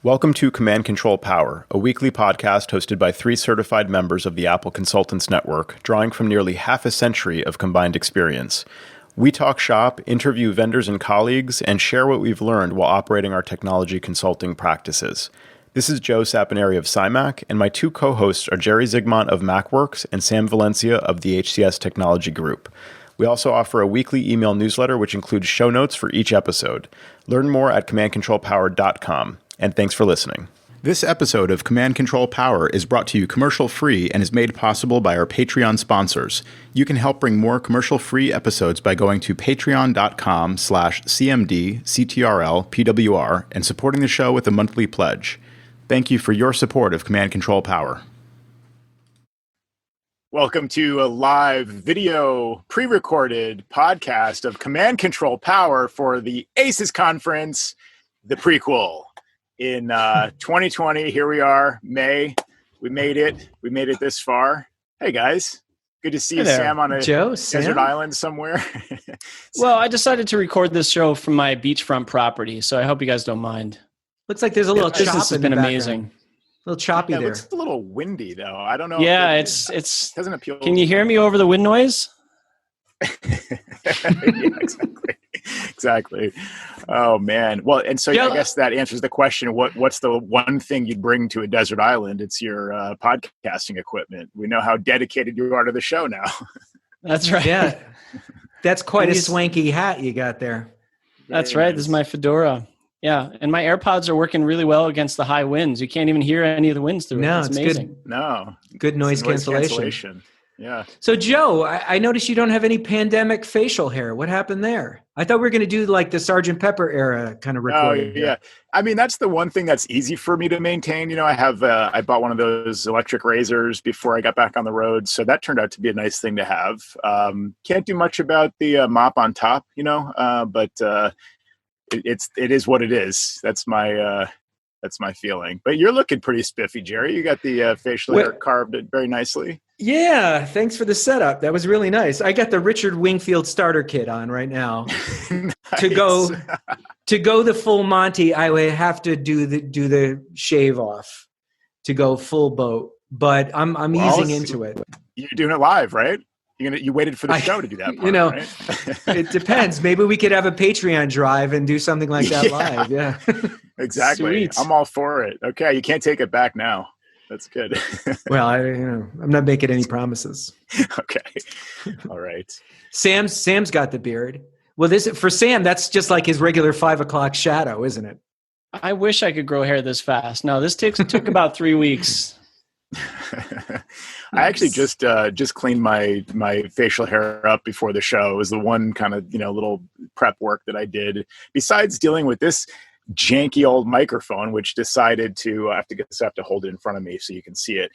Welcome to Command Control Power, a weekly podcast hosted by 3 certified members of the Apple Consultants Network, drawing from nearly half a century of combined experience. We talk shop, interview vendors and colleagues, and share what we've learned while operating our technology consulting practices. This is Joe Saponare of CyMac, and my 2 co-hosts are Jerry Zigmont of MacWorks and Sam Valencia of the HCS Technology Group. We also offer a weekly email newsletter which includes show notes for each episode. Learn more at commandcontrolpower.com. And thanks for listening. This episode of Command Control Power is brought to you commercial-free and is made possible by our Patreon sponsors. You can help bring more commercial-free episodes by going to patreon.com/CMDCTRLPWR and supporting the show with a monthly pledge. Thank you for your support of Command Control Power. Welcome to a live video pre-recorded podcast of Command Control Power for the ACES conference, the prequel. In 2020, here we are, May. We made it. We made it this far. Hey, guys. Good to see you, Sam, on a desert island somewhere. Well, I decided to record this show from my beachfront property, so I hope you guys don't mind. Looks like there's a little chop. This has been amazing. A little choppy there. It looks a little windy, though. I don't know. Yeah, it doesn't appeal. Can you hear me over the wind noise? Yeah, exactly. Oh man. Well, and so I guess that answers the question. What's the one thing you'd bring to a desert island? It's your podcasting equipment. We know how dedicated you are to the show now. That's right. Yeah, that's quite a swanky hat you got there. That's right. This is my fedora. Yeah, and my AirPods are working really well against the high winds. You can't even hear any of the winds through it. No, it's amazing. Good. No, good noise cancellation. Yeah. So, Joe, I noticed you don't have any pandemic facial hair. What happened there? I thought we were going to do like the Sgt. Pepper era kind of recording. Oh, yeah. I mean, that's the one thing that's easy for me to maintain. You know, I bought one of those electric razors before I got back on the road. So that turned out to be a nice thing to have. Can't do much about the mop on top, but it is what it is. That's my feeling. But you're looking pretty spiffy, Jerry. You got the facial hair carved it very nicely. Yeah, thanks for the setup. That was really nice. I got the Richard Wingfield starter kit on right now. Nice. To go the full Monty, I would have to do the shave off to go full boat. But I'm easing into it. You're doing it live, right? You waited for the show to do that part, right? It depends. Maybe we could have a Patreon drive and do something like that live. Yeah, exactly. Sweet. I'm all for it. Okay, you can't take it back now. That's good. Well, I'm not making any promises. Okay, all right. Sam's got the beard. Well, for Sam, that's just like his regular 5 o'clock shadow, isn't it? I wish I could grow hair this fast. No, this took about 3 weeks. I actually just cleaned my facial hair up before the show. It was the one kind of little prep work that I did. Besides dealing with this janky old microphone, which decided to I have to hold it in front of me so you can see it.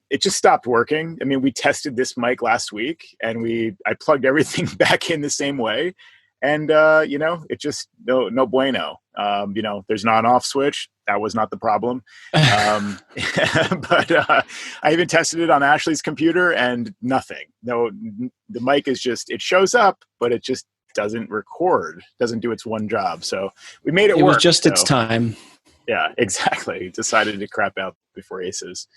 It just stopped working. I mean, we tested this mic last week, and I plugged everything back in the same way, and it just no bueno. There's an on-off switch. That was not the problem. But I even tested it on Ashley's computer and nothing. No, the mic is it shows up, but it just doesn't record, doesn't do its one job. So we made it work. It was just its time. Yeah, exactly. Decided to crap out before ACES.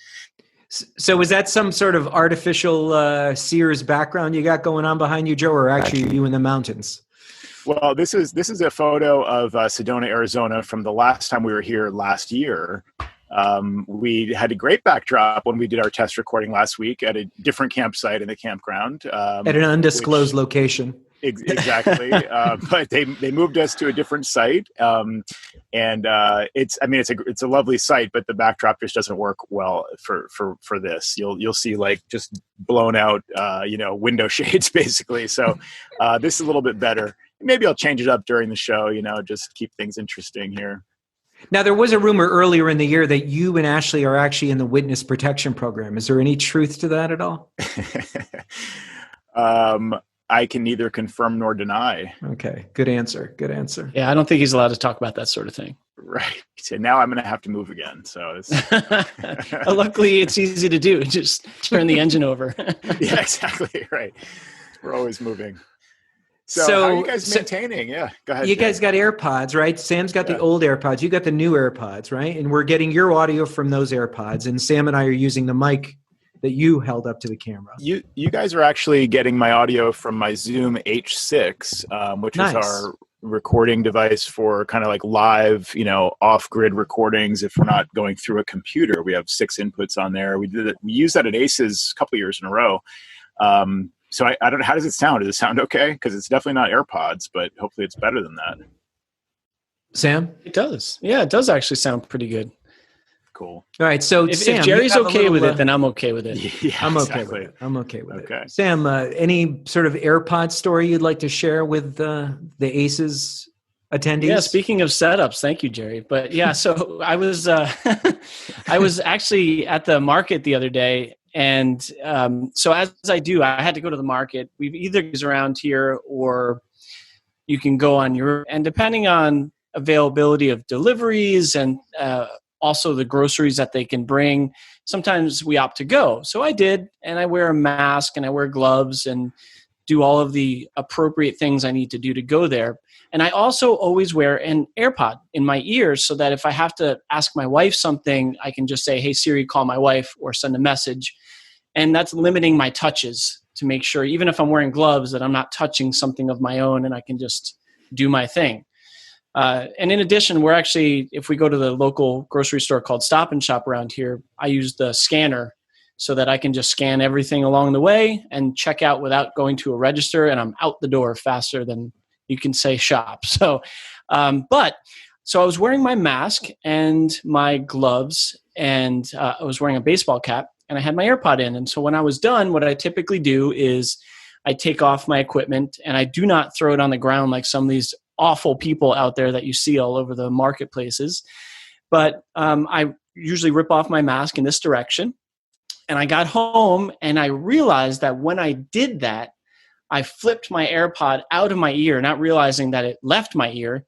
So was that some sort of artificial Sears background you got going on behind you, Joe, or actually you in the mountains? Well, this is a photo of Sedona, Arizona from the last time we were here last year. We had a great backdrop when we did our test recording last week at a different campsite in the campground. At an undisclosed location. Exactly. But they moved us to a different site. And it's a lovely site, but the backdrop just doesn't work well for this. You'll see like just blown out, window shades basically. So this is a little bit better. Maybe I'll change it up during the show, just keep things interesting here. Now, there was a rumor earlier in the year that you and Ashley are actually in the witness protection program. Is there any truth to that at all? I can neither confirm nor deny. Okay, good answer. Good answer. Yeah, I don't think he's allowed to talk about that sort of thing. Right. And now I'm going to have to move again. So luckily, it's easy to do. Just turn the engine over. Yeah, exactly. Right. We're always moving. So how are you guys maintaining? Yeah, go ahead. You guys got AirPods, right? Sam's got the old AirPods. You got the new AirPods, right? And we're getting your audio from those AirPods. And Sam and I are using the mic that you held up to the camera. You guys are actually getting my audio from my Zoom H6, which is our recording device for kind of like live, off-grid recordings. If we're not going through a computer, we have 6 inputs on there. We used that at Aces a couple of years in a row. So I don't know, how does it sound? Does it sound okay? Because it's definitely not AirPods, but hopefully it's better than that. Sam? It does. Yeah, it does actually sound pretty good. Cool. All right. So if Sam, Jerry's okay with it, then I'm okay with it. Yeah, I'm okay with it. I'm okay with it. Sam, any sort of AirPod story you'd like to share with the Aces attendees? Yeah. Speaking of setups, thank you, Jerry. But yeah, so I was I was actually at the market the other day, and so as I do, I had to go to the market. We've either around here or you can go on your, and depending on availability of deliveries and also the groceries that they can bring, sometimes we opt to go. So I did, and I wear a mask and I wear gloves and do all of the appropriate things I need to do to go there. And I also always wear an AirPod in my ears so that if I have to ask my wife something, I can just say, hey, Siri, call my wife, or send a message. And that's limiting my touches to make sure, even if I'm wearing gloves, that I'm not touching something of my own and I can just do my thing. And in addition, we're actually, if we go to the local grocery store called Stop and Shop around here, I use the scanner so that I can just scan everything along the way and check out without going to a register, and I'm out the door faster than you can say shop. So, so I was wearing my mask and my gloves, and I was wearing a baseball cap, and I had my AirPod in. And so when I was done, what I typically do is I take off my equipment and I do not throw it on the ground like some of these awful people out there that you see all over the marketplaces. But I usually rip off my mask in this direction. And I got home and I realized that when I did that, I flipped my AirPod out of my ear, not realizing that it left my ear,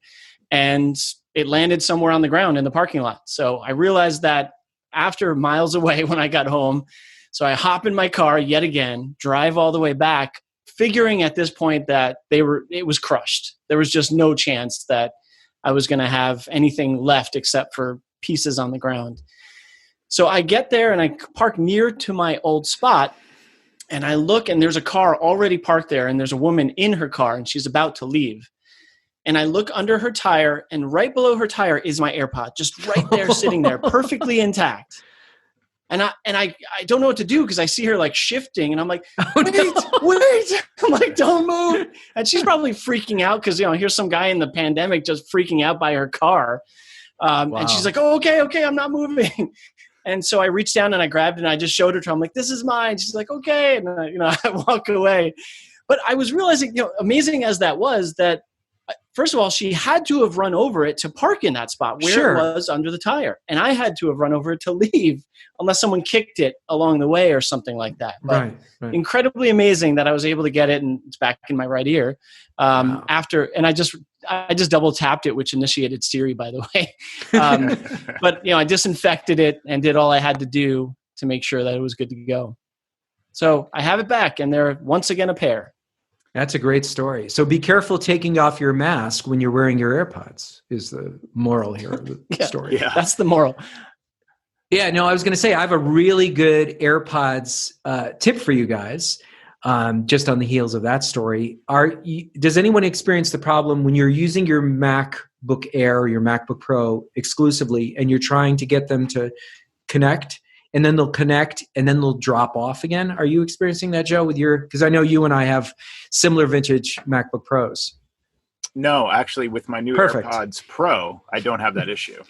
and it landed somewhere on the ground in the parking lot. So I realized that after miles away when I got home. So I hop in my car yet again, drive all the way back, figuring at this point that it was crushed. There was just no chance that I was going to have anything left except for pieces on the ground. So I get there and I park near to my old spot, and I look, and there's a car already parked there, and there's a woman in her car, and she's about to leave. And I look under her tire, and right below her tire is my AirPod, just right there, sitting there, perfectly intact. And I don't know what to do because I see her like shifting, and I'm like, wait. I'm like, don't move. And she's probably freaking out because, here's some guy in the pandemic just freaking out by her car. Wow. And she's like, oh, okay, I'm not moving. And so I reached down and I grabbed it and I just showed her to her. I'm like, this is mine. She's like, okay. And I walk away. But I was realizing, amazing as that was, that first of all, she had to have run over it to park in that spot where it was under the tire. And I had to have run over it to leave unless someone kicked it along the way or something like that. But right. Incredibly amazing that I was able to get it, and it's back in my right ear. After, and I just double tapped it, which initiated Siri, by the way. But I disinfected it and did all I had to do to make sure that it was good to go. So I have it back, and they're once again a pair. That's a great story. So be careful taking off your mask when you're wearing your AirPods, is the moral here of the story. Yeah, that's the moral. Yeah, no, I was going to say, I have a really good AirPods tip for you guys, just on the heels of that story. Does anyone experience the problem when you're using your MacBook Air or your MacBook Pro exclusively, and you're trying to get them to connect, and then they'll connect and then they'll drop off again? Are you experiencing that, Joe, with because I know you and I have similar vintage MacBook Pros. No, actually with my new AirPods Pro, I don't have that issue.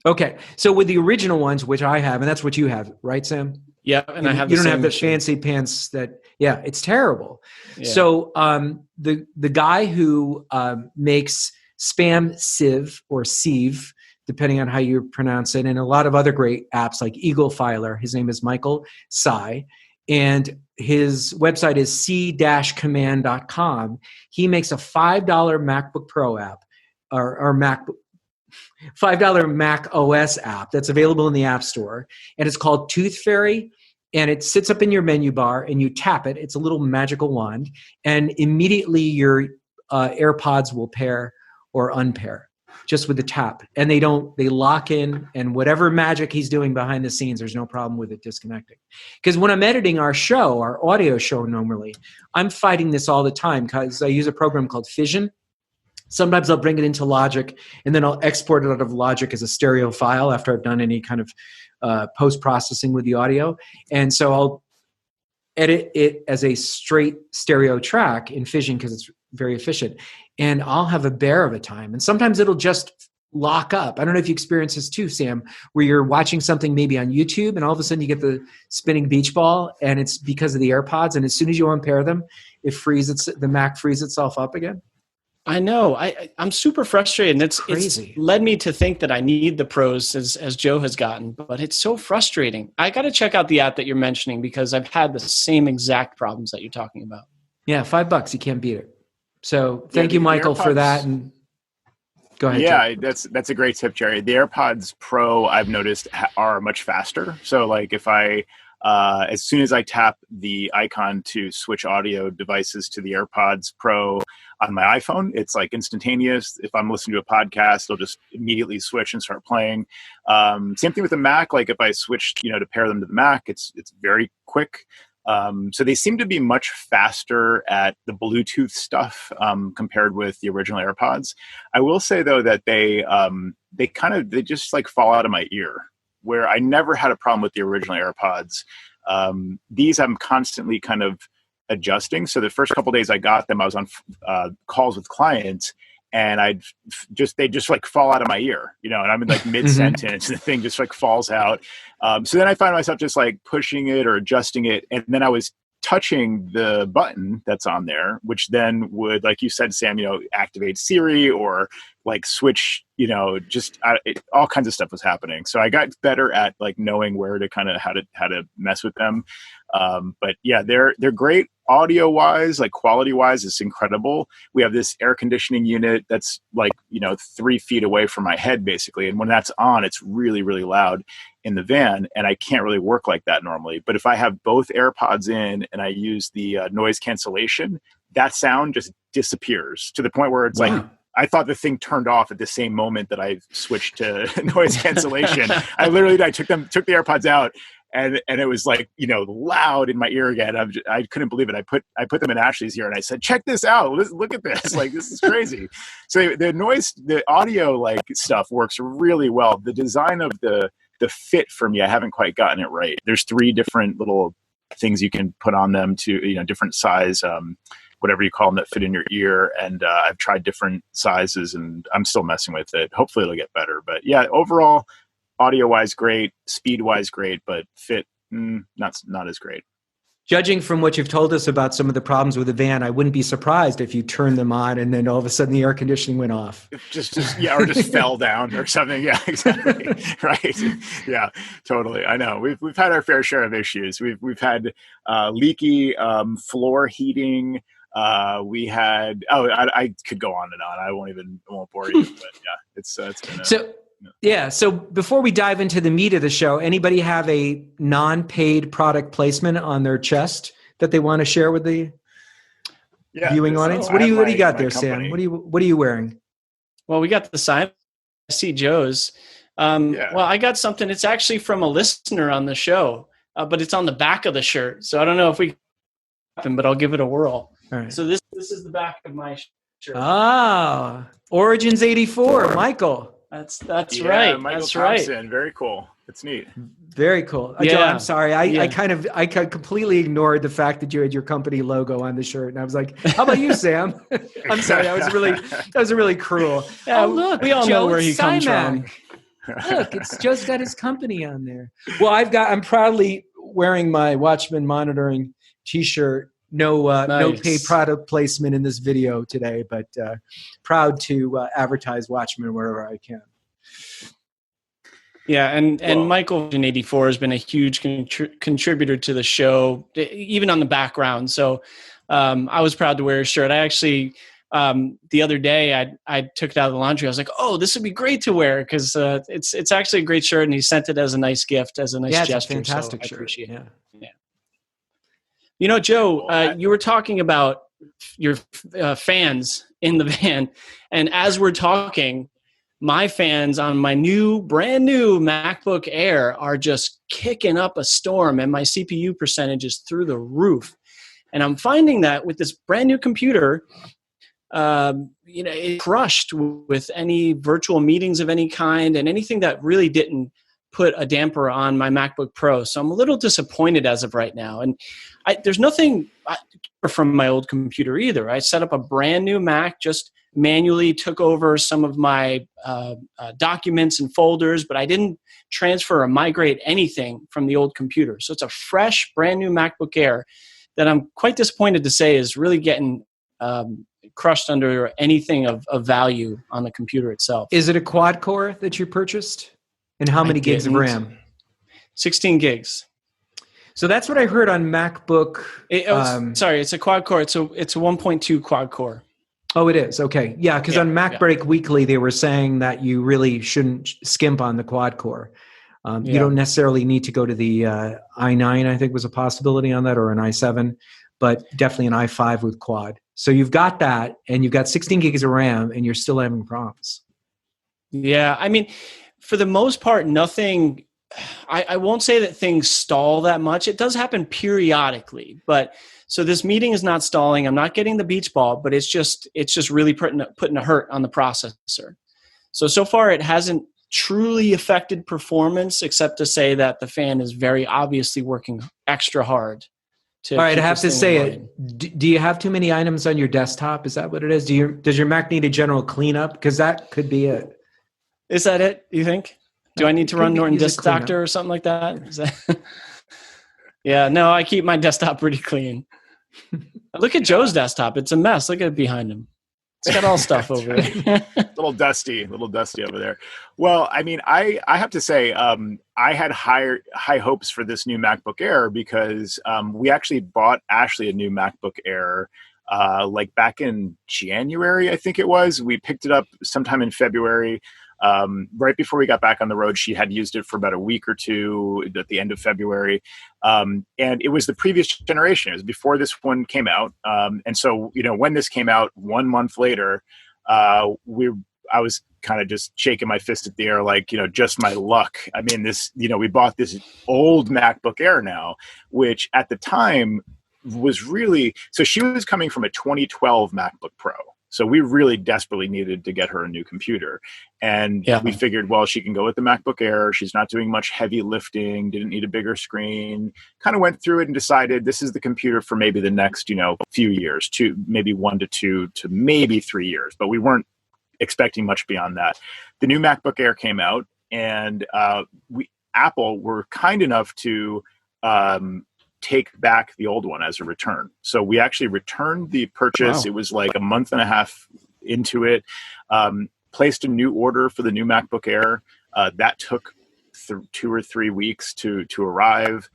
Okay. So with the original ones, which I have, and that's what you have, right, Sam? Yeah. And I have you don't have the fancy pants it's terrible. Yeah. So the guy who makes Spam Sieve or Sieve, depending on how you pronounce it, and a lot of other great apps like Eagle Filer. His name is Michael Tsai, and his website is c-command.com. He makes a $5 MacBook Pro app or $5 Mac OS app that's available in the App Store, and it's called Tooth Fairy, and it sits up in your menu bar, and you tap it. It's a little magical wand, and immediately your AirPods will pair or unpair just with the tap, and they lock in, and whatever magic he's doing behind the scenes, there's no problem with it disconnecting. Because when I'm editing our audio show normally, I'm fighting this all the time because I use a program called Fission. Sometimes I'll bring it into Logic, and then I'll export it out of Logic as a stereo file after I've done any kind of post-processing with the audio. And so I'll edit it as a straight stereo track in Fission because it's very efficient. And I'll have a bear of a time. And sometimes it'll just lock up. I don't know if you experience this too, Sam, where you're watching something maybe on YouTube and all of a sudden you get the spinning beach ball, and it's because of the AirPods. And as soon as you unpair them, the Mac frees itself up again. I know. I'm super frustrated. And it's crazy. It's led me to think that I need the pros as Joe has gotten, but it's so frustrating. I got to check out the app that you're mentioning because I've had the same exact problems that you're talking about. Yeah, $5. You can't beat it. So thank you, Michael, for that. And go ahead. Yeah, that's a great tip, Jerry. The AirPods Pro, I've noticed, are much faster. So like if I, as soon as I tap the icon to switch audio devices to the AirPods Pro on my iPhone, it's like instantaneous. If I'm listening to a podcast, it'll just immediately switch and start playing. Same thing with the Mac. Like if I switch, to pair them to the Mac, it's very quick. So they seem to be much faster at the Bluetooth stuff compared with the original AirPods. I will say though that they just like fall out of my ear, where I never had a problem with the original AirPods. These I'm constantly kind of adjusting. So the first couple of days I got them, I was on calls with clients, and they just like fall out of my ear, and I'm in like mid sentence, and the thing just like falls out. So then I find myself just like pushing it or adjusting it. And then I was touching the button that's on there, which then would, like you said, Sam, activate Siri or like switch, all kinds of stuff was happening. So I got better at like knowing where to kind of how to mess with them. But yeah, they're great audio wise, like quality wise, it's incredible. We have this air conditioning unit that's like, 3 feet away from my head basically. And when that's on, it's really, really loud in the van, and I can't really work like that normally. But if I have both AirPods in and I use the noise cancellation, that sound just disappears to the point where it's like, I thought the thing turned off at the same moment that I switched to noise cancellation. I took the AirPods out, and it was like, loud in my ear again. I couldn't believe it. I put them in Ashley's ear and I said, check this out. Look at this. Like, this is crazy. So the audio like stuff works really well. The design of the fit for me, I haven't quite gotten it right. There's 3 different little things you can put on them to, different size, whatever you call them, that fit in your ear. And I've tried different sizes and I'm still messing with it. Hopefully it'll get better. But yeah, overall, audio-wise great, speed-wise great, but fit, not as great. Judging from what you've told us about some of the problems with the van, I wouldn't be surprised if you turned them on and then all of a sudden the air conditioning went off. Or just fell down or something. Yeah, exactly. Right. Yeah, totally. I know. We've had our fair share of issues. We've had leaky floor heating. We had. I could go on and on. I won't bore you. But yeah, it's been So before we dive into the meat of the show, anybody have a non-paid product placement on their chest that they want to share with the viewing audience? What do you got there, Sam? What are you wearing? Well, we got the sign. I see Joe's. Well, I got something. It's actually from a listener on the show, but it's on the back of the shirt. So I don't know if we can, but I'll give it a whirl. All right. So this is the back of my shirt. Ah, Origins 84, Michael. That's yeah, right. Michael That's Thompson. right. Very cool. It's neat. Very cool. Yeah. Joe, I'm sorry. I completely ignored the fact that you had your company logo on the shirt, and I was like, "How about you, Sam?" I'm sorry. That was really cruel. Yeah, look, we all know where he comes from. Look, Joe's got his company on there. Well, I'm proudly wearing my Watchman monitoring T-shirt. No paid product placement in this video today, but proud to advertise Watchmen wherever I can. Yeah, and Michael in 84 has been a huge contributor to the show, even on the background. So I was proud to wear his shirt. I actually, the other day, I took it out of the laundry. I was like, oh, this would be great to wear because it's actually a great shirt, and he sent it as a nice gift, as a nice gesture. It's a fantastic shirt. I appreciate it. Yeah. Joe, you were talking about your fans in the van. And as we're talking, my fans on my brand new MacBook Air are just kicking up a storm, and my CPU percentage is through the roof. And I'm finding that with this brand new computer, it's crushed with any virtual meetings of any kind and anything that really didn't put a damper on my MacBook Pro. So I'm a little disappointed as of right now. And there's nothing from my old computer either. I set up a brand new Mac, just manually took over some of my documents and folders, but I didn't transfer or migrate anything from the old computer. So it's a fresh, brand new MacBook Air that I'm quite disappointed to say is really getting crushed under anything of value on the computer itself. Is it a quad core that you purchased? And how many gigs of RAM? 16 gigs. So that's what I heard on MacBook. It's a quad core. It's a 1.2 quad core. Oh, it is. Okay. Yeah, because on MacBreak Weekly, they were saying that you really shouldn't skimp on the quad core. You don't necessarily need to go to the i9, I think was a possibility on that, or an i7, but definitely an i5 with quad. So you've got that, and you've got 16 gigs of RAM, and you're still having problems. Yeah. I mean, for the most part, nothing, I won't say that things stall that much. It does happen periodically, but so this meeting is not stalling. I'm not getting the beach ball, but it's just really putting a hurt on the processor. So far it hasn't truly affected performance, except to say that the fan is very obviously working extra hard. All right, I have to say it. Do you have too many items on your desktop? Is that what it is? Does your Mac need a general cleanup? Because that could be it. Is that it, you think? Do I need to run Norton Disk Doctor or something like that? Yeah, no, I keep my desktop pretty clean. Look at Joe's desktop. It's a mess. Look at it behind him. It's got all stuff over there. little dusty over there. Well, I mean, I have to say, I had high hopes for this new MacBook Air because we actually bought Ashley a new MacBook Air like back in January, I think it was. We picked it up sometime in February. Right before we got back on the road, she had used it for about a week or two at the end of February. And it was the previous generation. It was before this one came out. And so, when this came out 1 month later, I was kind of just shaking my fist at the air, like, just my luck. I mean, we bought this old MacBook Air now, which at the time was really, so she was coming from a 2012 MacBook Pro. So we really desperately needed to get her a new computer. And we figured, well, she can go with the MacBook Air. She's not doing much heavy lifting, didn't need a bigger screen, kind of went through it and decided this is the computer for maybe the next, few years, maybe 1 to 2 to maybe 3 years. But we weren't expecting much beyond that. The new MacBook Air came out, and Apple were kind enough to take back the old one as a return. So we actually returned the purchase. Wow. It was like a month and a half into it, placed a new order for the new MacBook Air. That took 2 or 3 weeks to arrive.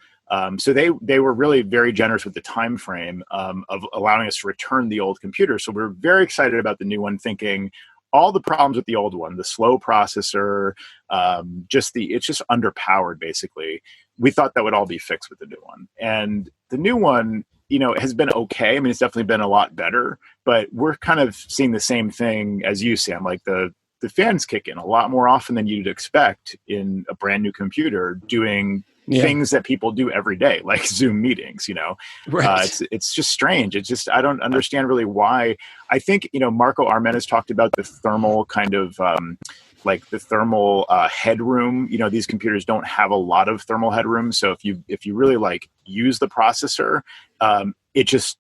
So they were really very generous with the time frame of allowing us to return the old computer. So we're very excited about the new one, thinking all the problems with the old one, the slow processor, it's just underpowered basically. We thought that would all be fixed with the new one. And the new one, has been okay. I mean, it's definitely been a lot better, but we're kind of seeing the same thing as you, Sam. Like the fans kick in a lot more often than you'd expect in a brand new computer doing things that people do every day, like Zoom meetings, Right. It's just strange. It's just, I don't understand really why. I think, Marco Arment has talked about the thermal kind of, the thermal headroom. These computers don't have a lot of thermal headroom. So if you really use the processor, it just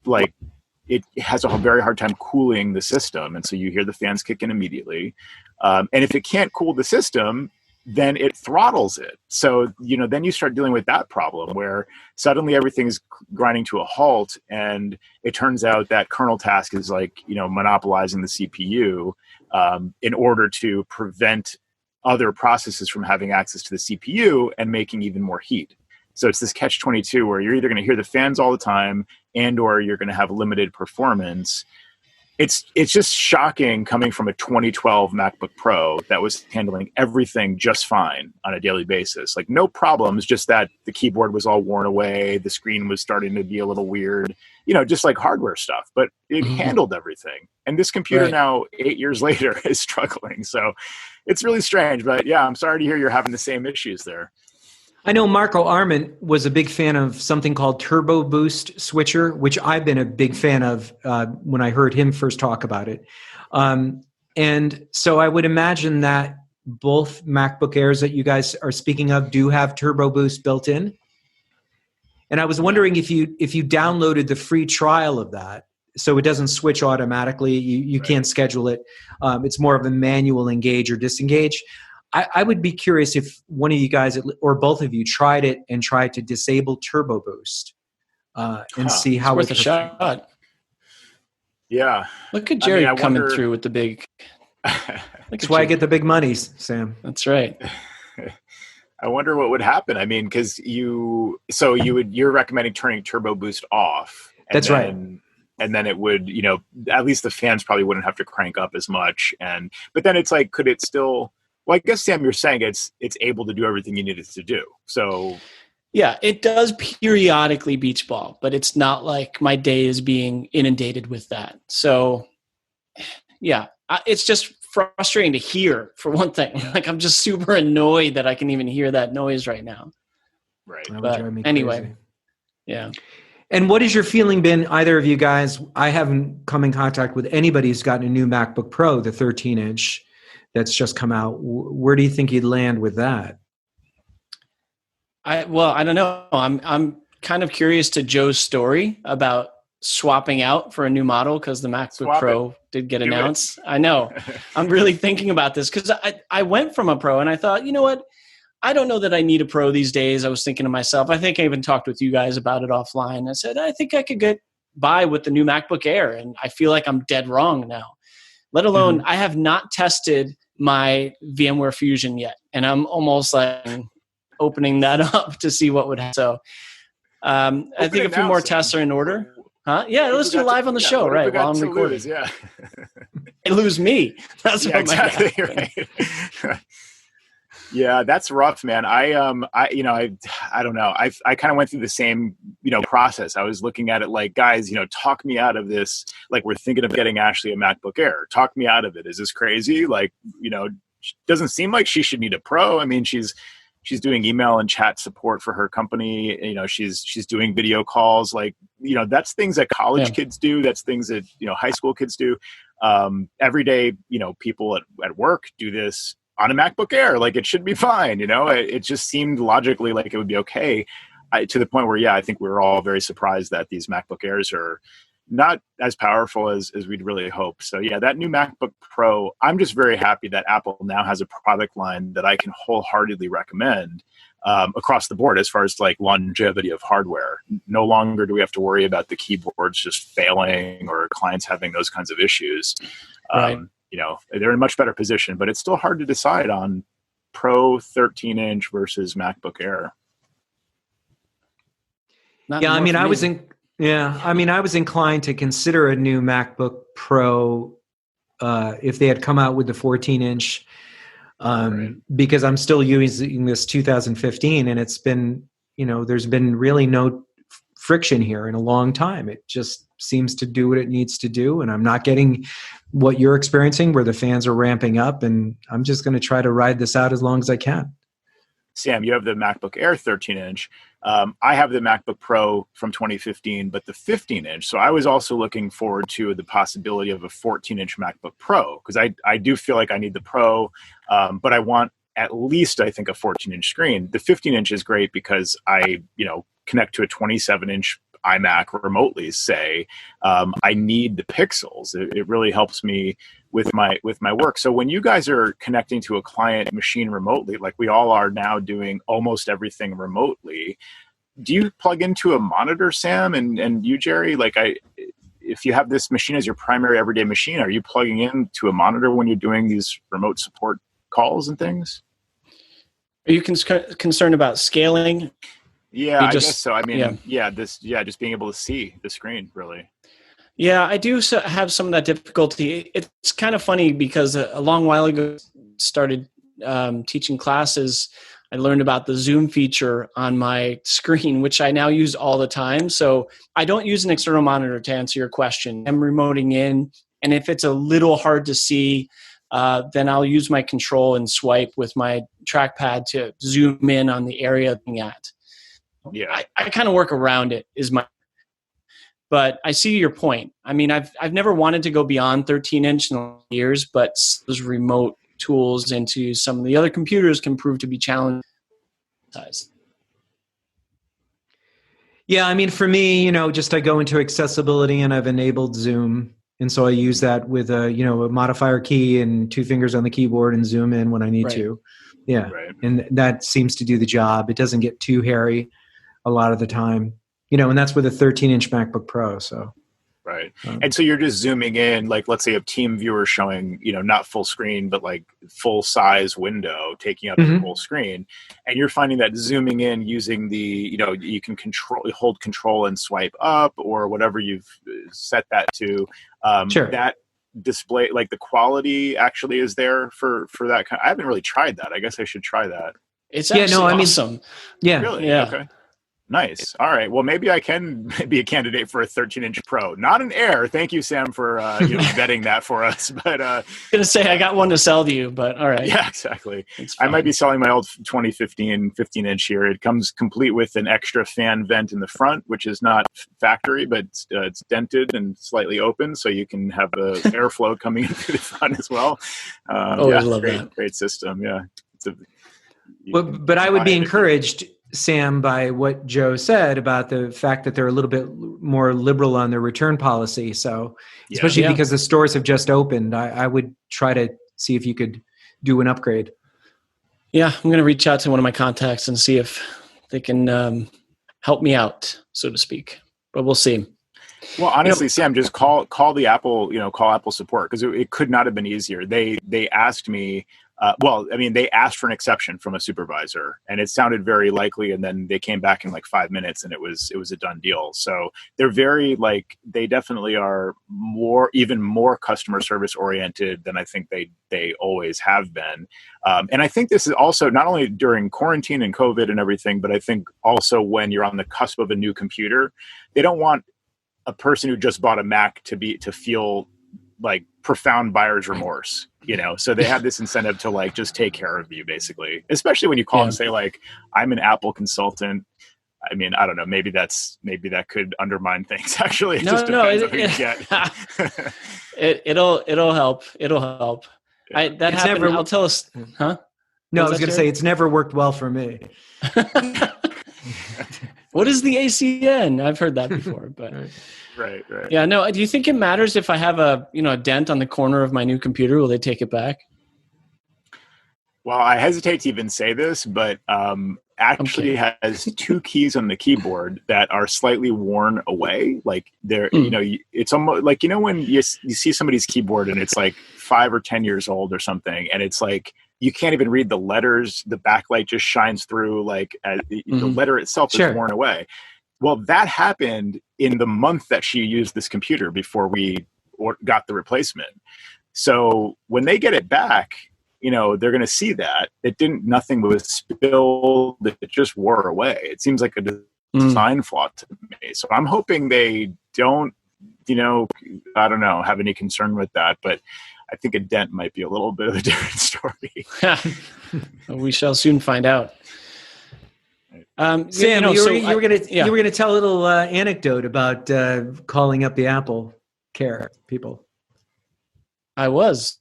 it has a very hard time cooling the system. And so you hear the fans kick in immediately. And if it can't cool the system, then it throttles it. So, then you start dealing with that problem where suddenly everything's grinding to a halt. And it turns out that kernel task is monopolizing the CPU in order to prevent other processes from having access to the CPU and making even more heat. So it's this catch-22 where you're either going to hear the fans all the time or you're going to have limited performance. it's just shocking coming from a 2012 MacBook Pro that was handling everything just fine on a daily basis. Like no problems, just that the keyboard was all worn away. The screen was starting to be a little weird, just like hardware stuff, but it handled everything. And this computer now 8 years later is struggling. So it's really strange, but yeah, I'm sorry to hear you're having the same issues there. I know Marco Arment was a big fan of something called Turbo Boost Switcher, which I've been a big fan of when I heard him first talk about it. And so I would imagine that both MacBook Airs that you guys are speaking of do have Turbo Boost built in. And I was wondering if you downloaded the free trial of that, so it doesn't switch automatically. You can't schedule it. It's more of a manual engage or disengage. I would be curious if one of you guys or both of you tried it and tried to disable Turbo Boost and see how it's worth a shot. Yeah. Look at Jerry coming through with the big. That's why I get the big monies, Sam. That's right. I wonder what would happen. I mean, because you're recommending turning Turbo Boost off. That's right. And then it would, at least the fans probably wouldn't have to crank up as much. But then it's like, could it still? Well, I guess, Sam, you're saying it's able to do everything you need it to do. So, yeah, it does periodically beach ball, but it's not like my day is being inundated with that. So, yeah, it's just frustrating to hear, for one thing. Like, I'm just super annoyed that I can even hear that noise right now. Right. But anyway, yeah. And what has your feeling been, either of you guys? I haven't come in contact with anybody who's gotten a new MacBook Pro, the 13-inch. That's just come out. Where do you think you'd land with that? I don't know. I'm kind of curious to Joe's story about swapping out for a new model because the MacBook Pro did get announced. I know. I'm really thinking about this because I went from a Pro and I thought, you know what? I don't know that I need a Pro these days. I was thinking to myself, I think I even talked with you guys about it offline. I said, I think I could get by with the new MacBook Air. And I feel like I'm dead wrong now. Let alone, I have not tested my VMware Fusion yet. And I'm almost like opening that up to see what would happen. So I think a few more tests are in order. Huh? Yeah, let's do it live on the show, right? While I'm recording. They lose me. That's what exactly right. Yeah, that's rough, man. I don't know. I kind of went through the same, process. I was looking at it like, guys, talk me out of this. Like, we're thinking of getting Ashley a MacBook Air. Talk me out of it. Is this crazy? Like, doesn't seem like she should need a Pro. I mean, she's doing email and chat support for her company. She's doing video calls. Like, that's things that college kids do. That's things that, high school kids do. Every day, people at work do this on a MacBook Air. Like, it should be fine. It just seemed logically like it would be okay, to the point where, I think we were all very surprised that these MacBook Airs are not as powerful as we'd really hope. So that new MacBook Pro, I'm just very happy that Apple now has a product line that I can wholeheartedly recommend across the board as far as like longevity of hardware. No longer do we have to worry about the keyboards just failing or clients having those kinds of issues. Right. They're in a much better position, but it's still hard to decide on Pro 13-inch versus MacBook Air. I was inclined to consider a new MacBook Pro if they had come out with the 14-inch, because I'm still using this 2015, and it's been, there's been really no friction here in a long time. It just seems to do what it needs to do, and I'm not getting what you're experiencing where the fans are ramping up, and I'm just going to try to ride this out as long as I can. Sam, you have the MacBook Air 13-inch. I have the MacBook Pro from 2015, but the 15-inch. So I was also looking forward to the possibility of a 14-inch MacBook Pro, because I do feel like I need the Pro, but I want at least, I think, a 14-inch screen. The 15-inch is great because I, connect to a 27-inch iMac remotely, say. I need the pixels. It really helps me with my work. So when you guys are connecting to a client machine remotely, like we all are now doing almost everything remotely, do you plug into a monitor, Sam, and you, Jerry? Like, if you have this machine as your primary everyday machine, are you plugging into a monitor when you're doing these remote support calls and things? Are you concerned about scaling? Yeah, I guess so. I mean, just being able to see the screen, really. Yeah, I do have some of that difficulty. It's kind of funny because a long while ago, started teaching classes. I learned about the zoom feature on my screen, which I now use all the time. So I don't use an external monitor to answer your question. I'm remoting in, and if it's a little hard to see, then I'll use my control and swipe with my trackpad to zoom in on the area I'm looking at. Yeah, I kind of work around it. But I see your point. I mean, I've never wanted to go beyond 13-inch in years, but those remote tools into some of the other computers can prove to be challenging size. Yeah, I mean, for me, just I go into accessibility and I've enabled zoom. And so I use that with a modifier key and 2 fingers on the keyboard and zoom in when I need to. Yeah. Right. And that seems to do the job. It doesn't get too hairy a lot of the time, and that's with a 13-inch MacBook Pro. So. Right. And so you're just zooming in, like, let's say a team viewer showing, not full screen, but like full size window taking up the whole screen. And you're finding that zooming in using the, you can hold control and swipe up or whatever you've set that to. Sure. That display, like the quality actually is there for that kind. I haven't really tried that. I guess I should try that. It's actually awesome. Yeah. Really? Yeah. Okay. Nice. All right. Well, maybe I can be a candidate for a 13-inch Pro, not an Air. Thank you, Sam, for vetting that for us. But I was gonna say I got one to sell to you, but all right. Yeah, exactly. I might be selling my old 2015 15-inch here. It comes complete with an extra fan vent in the front, which is not factory, but it's dented and slightly open, so you can have the airflow coming in through the front as well. I love that. Great system. Yeah. But I would be encouraged, Sam, by what Joe said about the fact that they're a little bit more liberal on their return policy. So especially because the stores have just opened, I would try to see if you could do an upgrade. Yeah, I'm going to reach out to one of my contacts and see if they can help me out, so to speak. But we'll see. Well, honestly, Sam, just call the Apple, call Apple support, because it could not have been easier. They asked me. They asked for an exception from a supervisor, and it sounded very likely. And then they came back in like 5 minutes, and it was a done deal. So they're very they definitely are even more customer service oriented than I think they always have been. And I think this is also not only during quarantine and COVID and everything, but I think also when you're on the cusp of a new computer, they don't want a person who just bought a Mac to feel like profound buyer's remorse, so they have this incentive to just take care of you, basically, especially when you call and say I'm an Apple consultant. I mean, I don't know, maybe that could undermine things. Actually, it'll help. It'll help. Yeah. I'll tell us, huh? No, I was going to say it's never worked well for me. What is the ACN? I've heard that before, but Right. Yeah, no. Do you think it matters if I have a dent on the corner of my new computer? Will they take it back? Well, I hesitate to even say this, but actually has 2 keys on the keyboard that are slightly worn away. Like they're, it's almost like when you see somebody's keyboard and it's like 5 or 10 years old or something, and it's like you can't even read the letters. The backlight just shines through. The letter itself is worn away. Well, that happened in the month that she used this computer before we got the replacement. So when they get it back, they're going to see that nothing was spilled. It just wore away. It seems like a design flaw to me. So I'm hoping they don't, I don't know, have any concern with that. But I think a dent might be a little bit of a different story. We shall soon find out. Sam, you were going to tell a little anecdote about calling up the Apple Care people. I was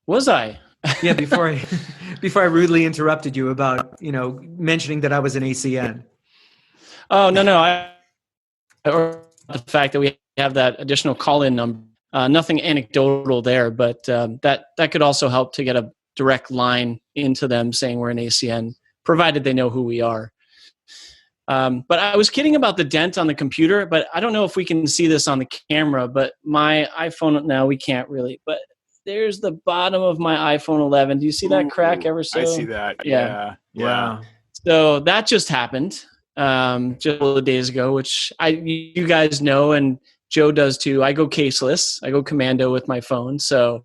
I? Yeah, before I rudely interrupted you about mentioning that I was an ACN. Oh no, or the fact that we have that additional call-in number. Nothing anecdotal there, but that could also help to get a direct line into them saying we're an ACN, provided they know who we are. But I was kidding about the dent on the computer, but I don't know if we can see this on the camera, but my iPhone, now we can't really, but there's the bottom of my iPhone 11. Do you see that crack ever so? I see that. Yeah. Wow. So that just happened just a couple of days ago, which you guys know, and Joe does too. I go caseless. I go commando with my phone. So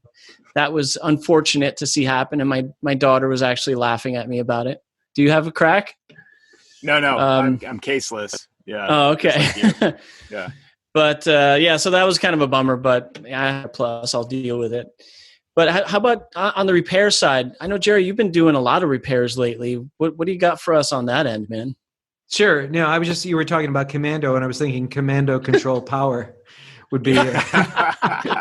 that was unfortunate to see happen. And my daughter was actually laughing at me about it. Do you have a crack? No, I'm caseless. Yeah. Oh, okay. Like yeah. But so that was kind of a bummer, but plus I'll deal with it. But how about on the repair side? I know, Jerry, you've been doing a lot of repairs lately. What do you got for us on that end, man? Sure. No, you were talking about commando, and I was thinking commando control power would be. I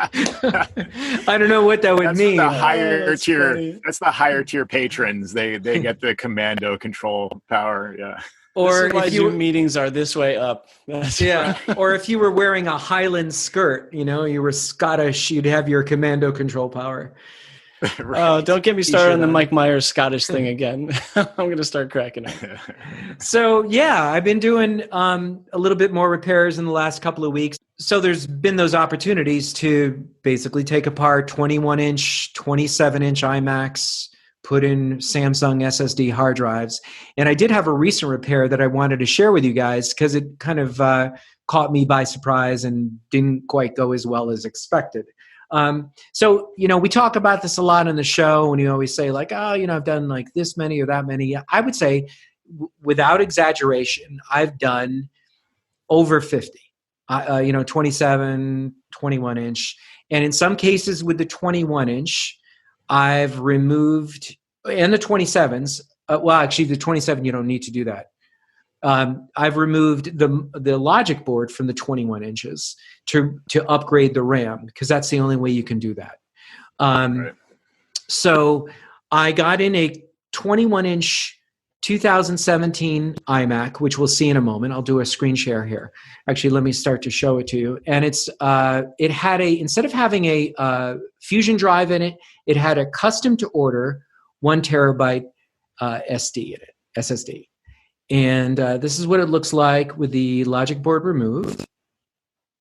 don't know what that would mean. The higher tier. Funny. That's the higher tier patrons. They get the commando control power. Yeah. Or if Zoom meetings are this way up. Yeah. Or if you were wearing a Highland skirt, you were Scottish, you'd have your commando control power. Right. Oh, don't get me started on the Mike Myers Scottish thing again. I'm going to start cracking up. So, yeah, I've been doing a little bit more repairs in the last couple of weeks. So there's been those opportunities to basically take apart 21-inch, 27-inch iMacs, put in Samsung SSD hard drives. And I did have a recent repair that I wanted to share with you guys because it kind of caught me by surprise and didn't quite go as well as expected. So, we talk about this a lot on the show, and you always say like, oh, I've done like this many or that many. I would say without exaggeration, I've done over 50, 27, 21-inch. And in some cases with the 21-inch, I've removed, and the 27s, actually the 27, you don't need to do that. I've removed the logic board from the 21 inches to upgrade the RAM, because that's the only way you can do that. Right. So I got in a 21-inch 2017 iMac, which we'll see in a moment. I'll do a screen share here. Actually, let me start to show it to you. And it had instead of having a Fusion drive in it, it had a custom to order 1 terabyte SSD in it. And this is what it looks like with the logic board removed.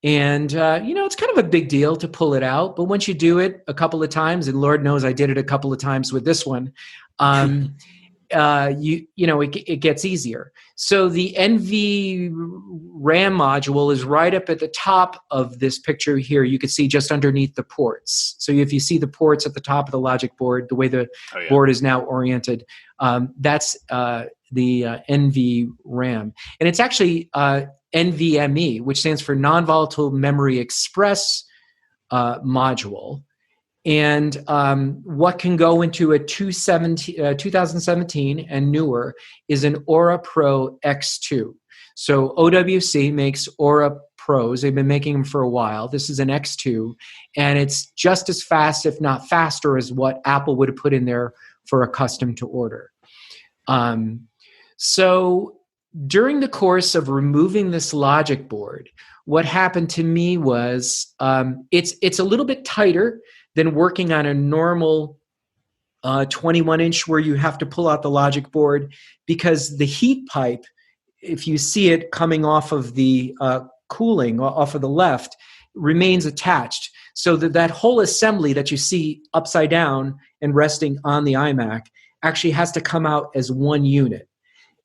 And, it's kind of a big deal to pull it out. But once you do it a couple of times, and Lord knows I did it a couple of times with this one, it gets easier. So the NV RAM module is right up at the top of this picture here. You can see just underneath the ports. So if you see the ports at the top of the logic board, the way the board is now oriented, that's the NV RAM. And it's actually NVMe, which stands for Non-Volatile Memory Express module. And what can go into a 2017 and newer is an Aura Pro X2. So OWC makes Aura Pros. They've been making them for a while. This is an X2, and it's just as fast, if not faster, as what Apple would have put in there for a custom to order. So during the course of removing this logic board, what happened to me was it's a little bit tighter than working on a normal 21-inch where you have to pull out the logic board, because the heat pipe, if you see it coming off of the cooling off of the left, remains attached. So that whole assembly that you see upside down and resting on the iMac actually has to come out as one unit.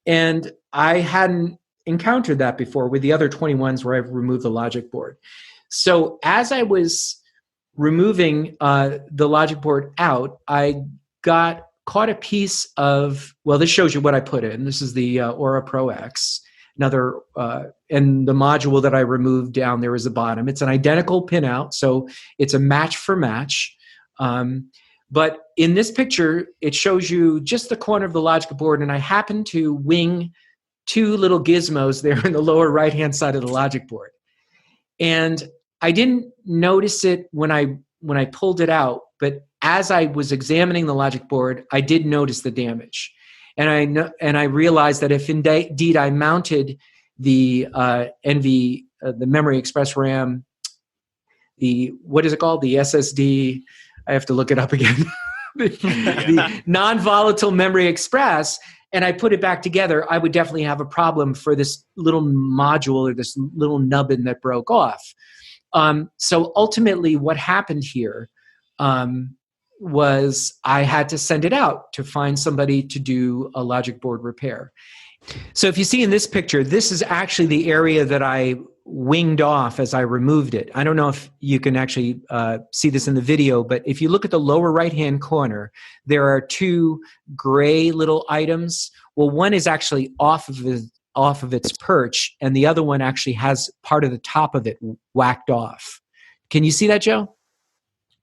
And I hadn't encountered that before with the other 21s where I've removed the logic board. So as I was removing the logic board out, I caught a piece of, this shows you what I put in. This is the Aura Pro X. And the module that I removed down there is the bottom. It's an identical pinout, so it's a match for match. But in this picture, it shows you just the corner of the logic board, and I happen to wing 2 little gizmos there in the lower right-hand side of the logic board. And I didn't notice it when I pulled it out, but as I was examining the logic board, I did notice the damage. And I realized that if indeed I mounted the the Memory Express RAM, what is it called? The SSD, I have to look it up again. the non-volatile Memory Express, and I put it back together, I would definitely have a problem for this little module or this little nubbin that broke off. So ultimately what happened here was I had to send it out to find somebody to do a logic board repair. So if you see in this picture, this is actually the area that I winged off as I removed it. I don't know if you can actually see this in the video, but if you look at the lower right-hand corner, there are two gray little items. Well, one is actually off of its perch, and the other one actually has part of the top of it whacked off. Can you see that, Joe?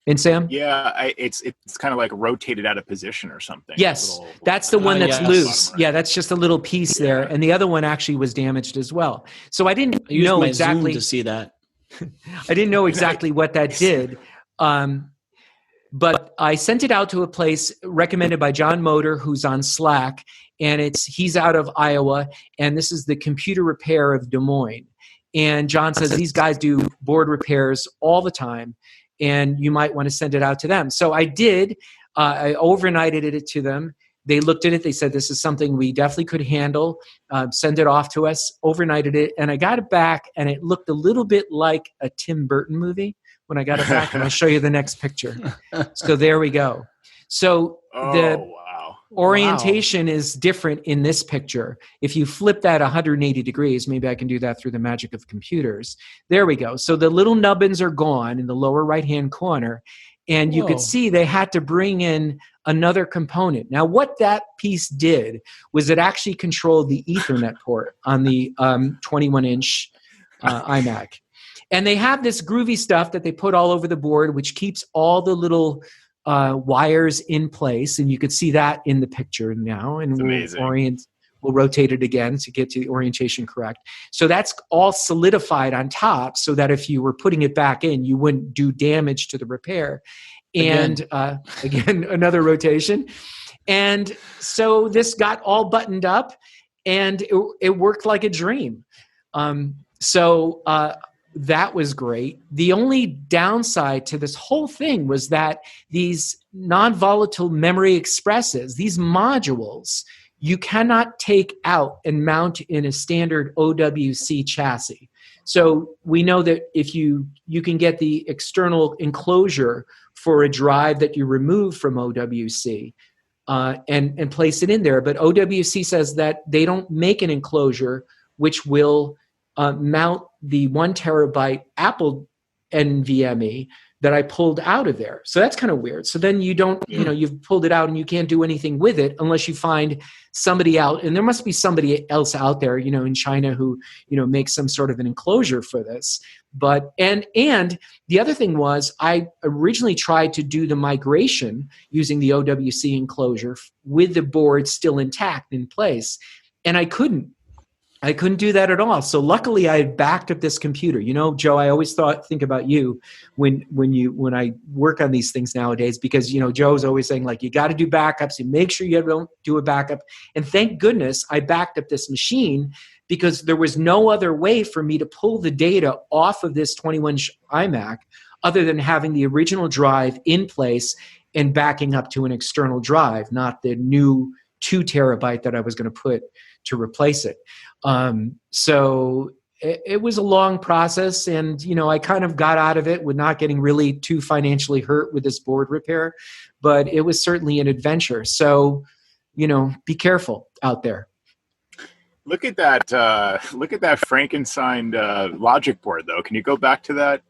And Sam? Yeah, it's kind of like rotated out of position or something. Yes, that's the one that's yes. loose. Right. Yeah, that's just a little piece there, and the other one actually was damaged as well. So I didn't know my exactly Zoom to see that. I didn't know exactly what that did, but I sent it out to a place recommended by John Motor, who's on Slack, and he's out of Iowa, and this is the Computer Repair of Des Moines. And John says these guys do board repairs all the time, and you might want to send it out to them. So I did. I overnighted it to them. They looked at it. They said, this is something we definitely could handle. Send it off to us. Overnighted it. And I got it back, and it looked a little bit like a Tim Burton movie when I got it back. And I'll show you the next picture. So there we go. So orientation is different in this picture. If you flip that 180 degrees, maybe I can do that through the magic of computers. There we go. So the little nubbins are gone in the lower right-hand corner. And you could see they had to bring in another component. Now, what that piece did was it actually controlled the Ethernet port on the 21-inch iMac. And they have this groovy stuff that they put all over the board, which keeps all the little wires in place, and you could see that in the picture now. And we'll rotate it again to get to the orientation correct. So that's all solidified on top, so that if you were putting it back in, you wouldn't do damage to the repair. And again, another rotation. And so this got all buttoned up, and it worked like a dream. That was great. The only downside to this whole thing was that these non-volatile memory expresses, these modules, you cannot take out and mount in a standard OWC chassis. So we know that if you can get the external enclosure for a drive that you remove from OWC and place it in there, but OWC says that they don't make an enclosure which will mount the 1 terabyte Apple NVMe that I pulled out of there. So that's kind of weird. So then you don't, you've pulled it out and you can't do anything with it unless you find somebody out. And there must be somebody else out there, in China who, makes some sort of an enclosure for this. But, and the other thing was I originally tried to do the migration using the OWC enclosure with the board still intact in place. And I couldn't do that at all. So luckily I had backed up this computer. Joe, I always think about you when I work on these things nowadays, because, Joe's always saying, like, you got to do backups and make sure you don't do a backup. And thank goodness I backed up this machine, because there was no other way for me to pull the data off of this 21-inch iMac other than having the original drive in place and backing up to an external drive, not the new 2 terabyte that I was going to put to replace it. So it was a long process, and, I kind of got out of it with not getting really too financially hurt with this board repair, but it was certainly an adventure. So, be careful out there. Look at that Frankenstein logic board, though. Can you go back to that?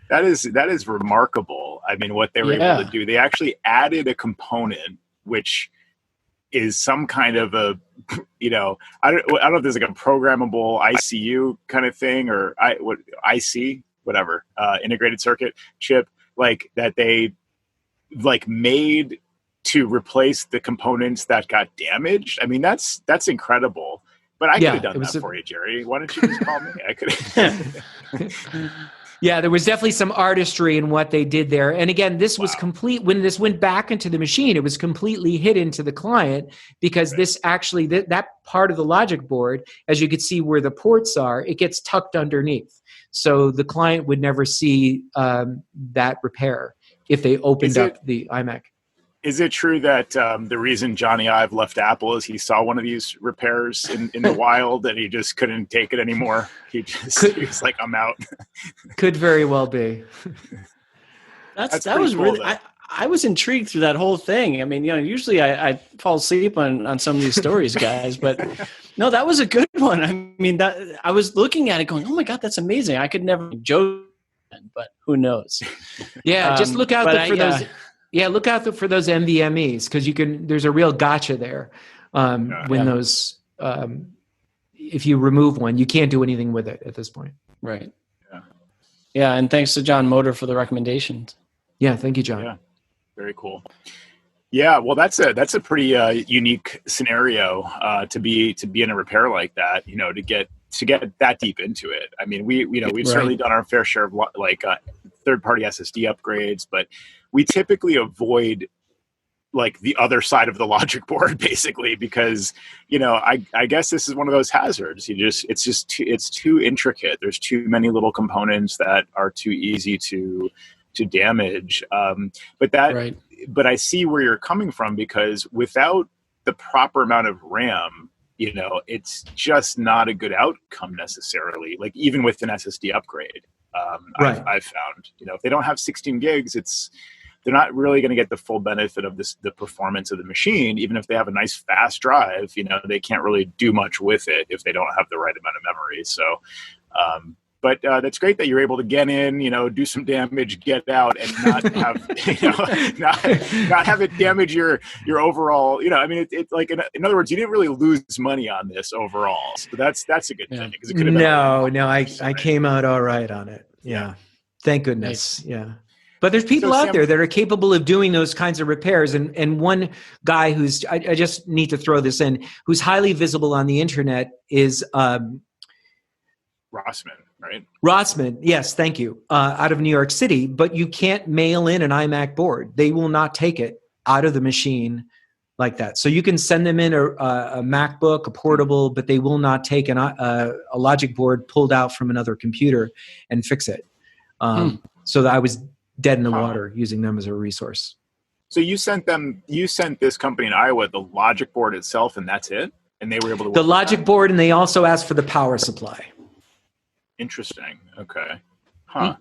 That is remarkable. I mean, what they were able to do. They actually added a component which is some kind of a, I don't know if there's like a programmable ICU kind of thing, or IC, whatever, integrated circuit chip, like that they made to replace the components that got damaged. I mean, that's incredible. But I could have done that for you, Jerry. Why don't you just call me? I could have. Yeah, there was definitely some artistry in what they did there. And again, this was complete. When this went back into the machine, it was completely hidden to the client, because this actually, that part of the logic board, as you could see where the ports are, it gets tucked underneath. So the client would never see that repair if they opened up the iMac. Is it true that the reason Johnny Ive left Apple is he saw one of these repairs in the wild and he just couldn't take it anymore? He was like, I'm out. Could very well be. That was cool, really. I was intrigued through that whole thing. I mean, usually I fall asleep on some of these stories, guys, but no, that was a good one. I mean, that I was looking at it going, oh my God, that's amazing. I could never joke, but who knows? Yeah, just look out for those. Yeah, look out for those MVMEs, because there's a real gotcha there. Those, if you remove one, you can't do anything with it at this point. Right. Yeah. And thanks to John Motor for the recommendations. Yeah. Thank you, John. Yeah. Very cool. Yeah. Well, that's a pretty unique scenario to be in a repair like that, to get that deep into it. I mean, we've certainly done our fair share of third-party SSD upgrades, but we typically avoid like the other side of the logic board, basically, because I guess this is one of those hazards. It's too intricate. There's too many little components that are too easy to damage. But I see where you're coming from, because without the proper amount of RAM, it's just not a good outcome necessarily. Like even with an SSD upgrade, I've found, if they don't have 16 gigs, they're not really going to get the full benefit of the performance of the machine. Even if they have a nice fast drive, they can't really do much with it if they don't have the right amount of memory. So, but that's great that you're able to get in, do some damage, get out, and not have, not have it damage your overall. I mean, it's like in other words, you didn't really lose money on this overall. So that's a good thing, because it could have been I came out all right on it. Yeah. Thank goodness. Nice. Yeah. But there's people out there that are capable of doing those kinds of repairs. And one guy who's, I just need to throw this in, who's highly visible on the internet is Rossman, right? Rossman, yes, thank you. Out of New York City, but you can't mail in an iMac board. They will not take it out of the machine like that. So you can send them in a MacBook, a portable, but they will not take a logic board pulled out from another computer and fix it. So that I was dead in the water using them as a resource. So you sent this company in Iowa the logic board itself, and that's it? And they were able to work the logic board, and they also asked for the power supply. Interesting. Okay. Huh.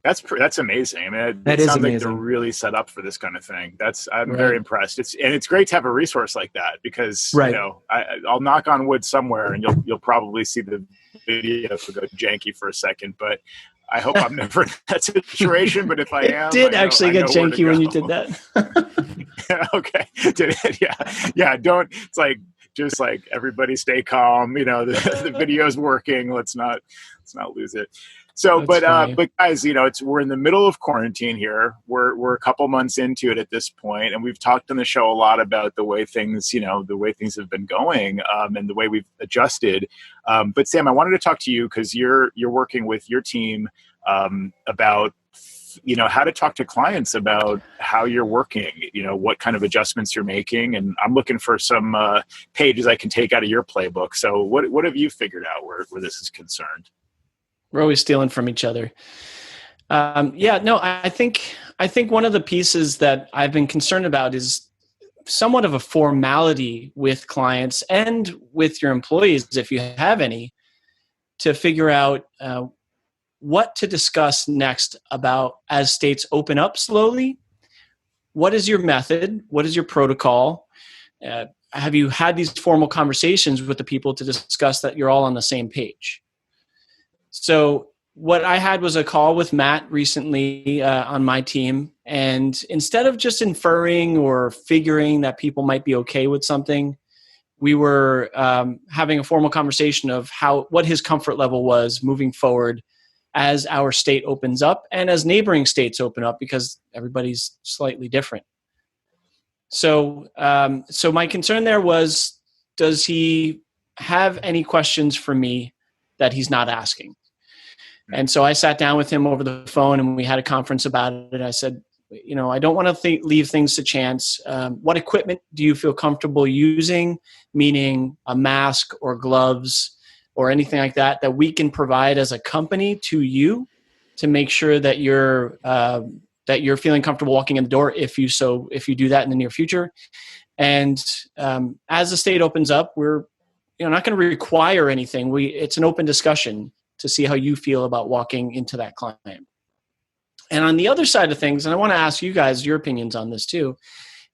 That's amazing. I mean, it sounds amazing. Like they're really set up for this kind of thing. I'm very impressed. It's great to have a resource like that, because I'll knock on wood somewhere, and you'll probably see the video go janky for a second, but I hope I'm never in that situation. But if I am, it did actually get janky when you did that. Okay. Did it? Yeah. Don't. It's like, just like, everybody stay calm. The video's working. Let's not lose it. So, but guys, we're in the middle of quarantine here. We're a couple months into it at this point, and we've talked on the show a lot about the way things have been going, and the way we've adjusted. But Sam, I wanted to talk to you, because you're working with your team about how to talk to clients about how you're working, what kind of adjustments you're making, and I'm looking for some pages I can take out of your playbook. So, what have you figured out where this is concerned? We're always stealing from each other. I think one of the pieces that I've been concerned about is somewhat of a formality with clients and with your employees, if you have any, to figure out what to discuss next about as states open up slowly. What is your method? What is your protocol? Have you had these formal conversations with the people to discuss that you're all on the same page? So what I had was a call with Matt recently on my team. And instead of just inferring or figuring that people might be okay with something, we were having a formal conversation of what his comfort level was moving forward as our state opens up and as neighboring states open up, because everybody's slightly different. So my concern there was, does he have any questions for me that he's not asking? And so I sat down with him over the phone, and we had a conference about it. I said, I don't want to leave things to chance. What equipment do you feel comfortable using? Meaning a mask or gloves or anything like that we can provide as a company to you to make sure that you're feeling comfortable walking in the door if you do that in the near future. And as the state opens up, we're not going to require anything. It's an open discussion to see how you feel about walking into that client. And on the other side of things, and I want to ask you guys your opinions on this too,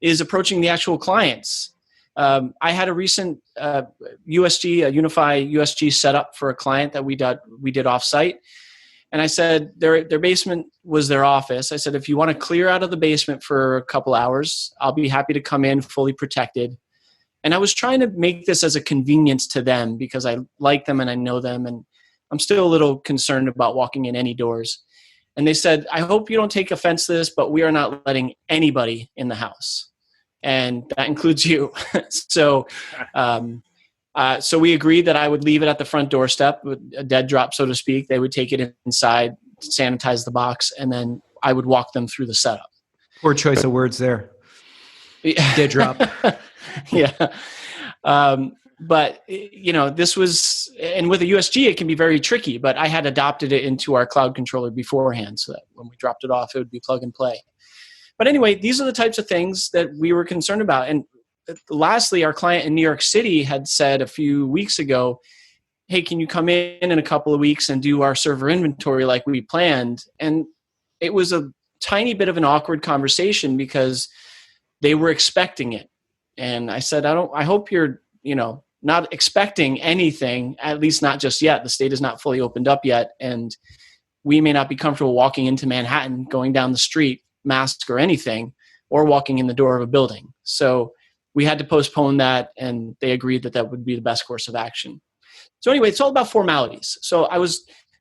is approaching the actual clients. I had a recent USG, a Unify USG setup for a client that we did offsite. And I said, their basement was their office. I said, if you want to clear out of the basement for a couple hours, I'll be happy to come in fully protected. And I was trying to make this as a convenience to them because I like them and I know them. And I'm still a little concerned about walking in any doors. And they said, I hope you don't take offense to this, but we are not letting anybody in the house. And that includes you. So we agreed that I would leave it at the front doorstep with a dead drop, so to speak. They would take it inside, sanitize the box, and then I would walk them through the setup. Poor choice of words there. Dead drop. Yeah. But, this was, and with a USG, it can be very tricky, but I had adopted it into our cloud controller beforehand so that when we dropped it off, it would be plug and play. But anyway, these are the types of things that we were concerned about. And lastly, our client in New York City had said a few weeks ago, hey, can you come in a couple of weeks and do our server inventory like we planned? And it was a tiny bit of an awkward conversation because they were expecting it. And I said, I hope you're, not expecting anything, at least not just yet. The state is not fully opened up yet. And we may not be comfortable walking into Manhattan, going down the street, mask or anything, or walking in the door of a building. So we had to postpone that, and they agreed that would be the best course of action. So anyway, it's all about formalities. So I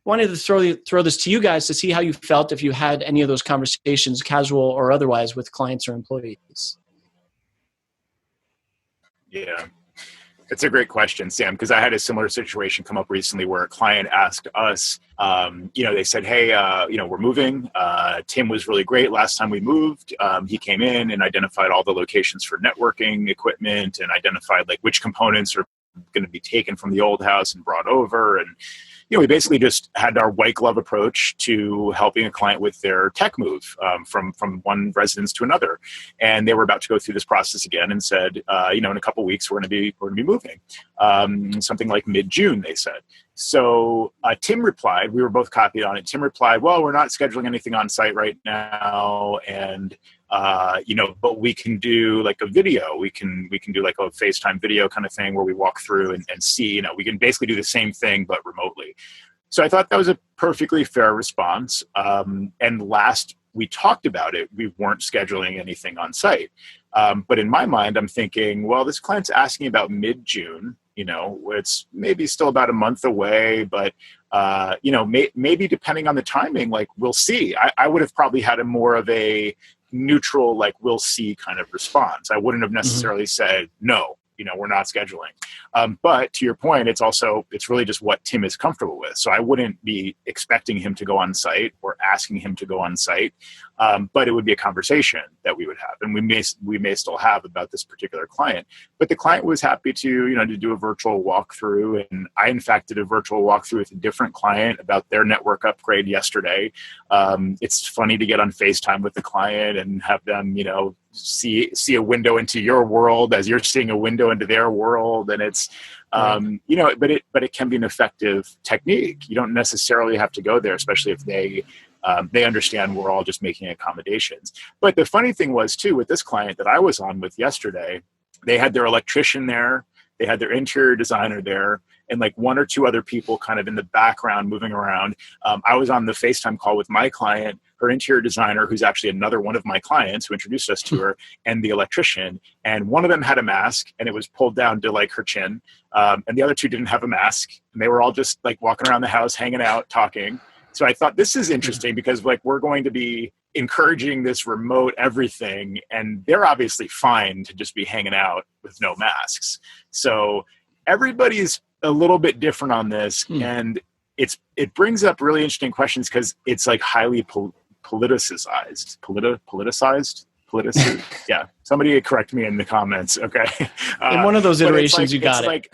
wanted to throw this to you guys to see how you felt if you had any of those conversations, casual or otherwise, with clients or employees. Yeah. It's a great question, Sam, because I had a similar situation come up recently where a client asked us, they said, hey, we're moving. Tim was really great last time we moved. He came in and identified all the locations for networking equipment and identified like which components are going to be taken from the old house and brought over. And, we basically just had our white glove approach to helping a client with their tech move from one residence to another. And they were about to go through this process again and said, in a couple of weeks, we're going to be moving, something like mid-June, they said. So Tim replied, we were both copied on it. Tim replied, well, we're not scheduling anything on site right now. And, but we can do like a video. We can do like a FaceTime video kind of thing where we walk through and see, we can basically do the same thing, but remotely. So I thought that was a perfectly fair response. And last we talked about it, we weren't scheduling anything on site. But in my mind, I'm thinking, well, this client's asking about mid-June. It's maybe still about a month away, but, maybe depending on the timing, like we'll see. I would have probably had a more of a neutral, like we'll see kind of response. I wouldn't have necessarily said, no, we're not scheduling. But to your point, it's really just what Tim is comfortable with. So I wouldn't be expecting him to go on site or asking him to go on site. But it would be a conversation that we would have, and we may still have about this particular client. But the client was happy to do a virtual walkthrough, and I in fact did a virtual walkthrough with a different client about their network upgrade yesterday. It's funny to get on FaceTime with the client and have them see a window into your world as you're seeing a window into their world, and it's but it can be an effective technique. You don't necessarily have to go there, especially if they understand we're all just making accommodations. But the funny thing was too, with this client that I was on with yesterday, they had their electrician there, they had their interior designer there, and like one or two other people kind of in the background moving around. I was on the FaceTime call with my client, her interior designer, who's actually another one of my clients who introduced us to her, and the electrician. And one of them had a mask and it was pulled down to like her chin. And the other two didn't have a mask. And they were all just like walking around the house, hanging out, talking. So I thought this is interesting because like we're going to be encouraging this remote everything, and they're obviously fine to just be hanging out with no masks. So everybody's a little bit different on this, and it brings up really interesting questions because it's like highly politicized. Yeah, somebody correct me in the comments. Okay, in one of those iterations, you got it.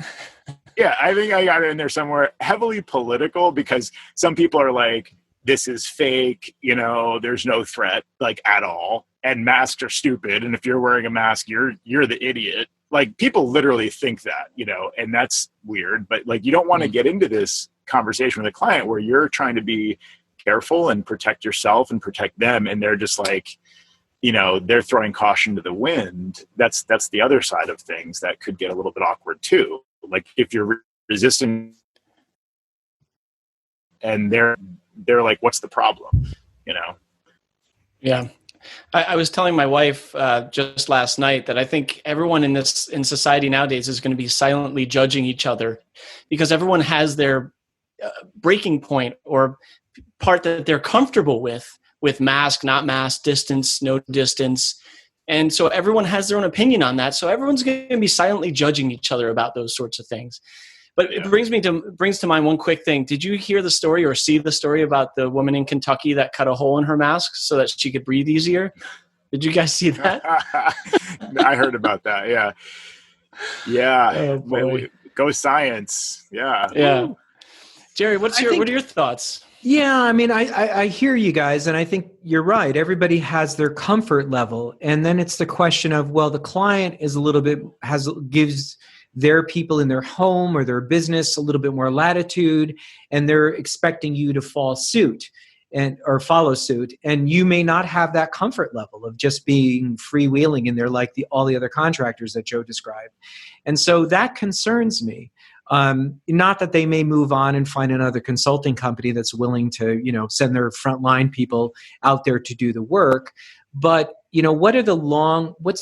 Yeah, I think I got it in there somewhere. Heavily political, because some people are like, this is fake, there's no threat, like, at all. And masks are stupid. And if you're wearing a mask, you're the idiot. Like, people literally think that, and that's weird. But like, you don't want to get into this conversation with a client where you're trying to be careful and protect yourself and protect them. And they're just like, they're throwing caution to the wind. That's the other side of things that could get a little bit awkward too. Like if you're resisting and they're like, what's the problem? Yeah. I was telling my wife just last night that I think everyone in society nowadays is going to be silently judging each other because everyone has their breaking point or part that they're comfortable with mask, not mask, distance, no distance. And so everyone has their own opinion on that. So everyone's going to be silently judging each other about those sorts of things. But it brings to mind one quick thing. Did you hear the story or see the story about the woman in Kentucky that cut a hole in her mask so that she could breathe easier? Did you guys see that? I heard about that. Yeah. Yeah. Oh, boy. Go science. Yeah. Yeah. Ooh. Jerry, what are your thoughts? Yeah, I mean, I hear you guys, and I think you're right. Everybody has their comfort level, and then it's the question of, well, the client is a little bit gives their people in their home or their business a little bit more latitude, and they're expecting you to follow suit, and you may not have that comfort level of just being freewheeling in there like all the other contractors that Joe described, and so that concerns me. Not that they may move on and find another consulting company that's willing to, send their frontline people out there to do the work. But, what's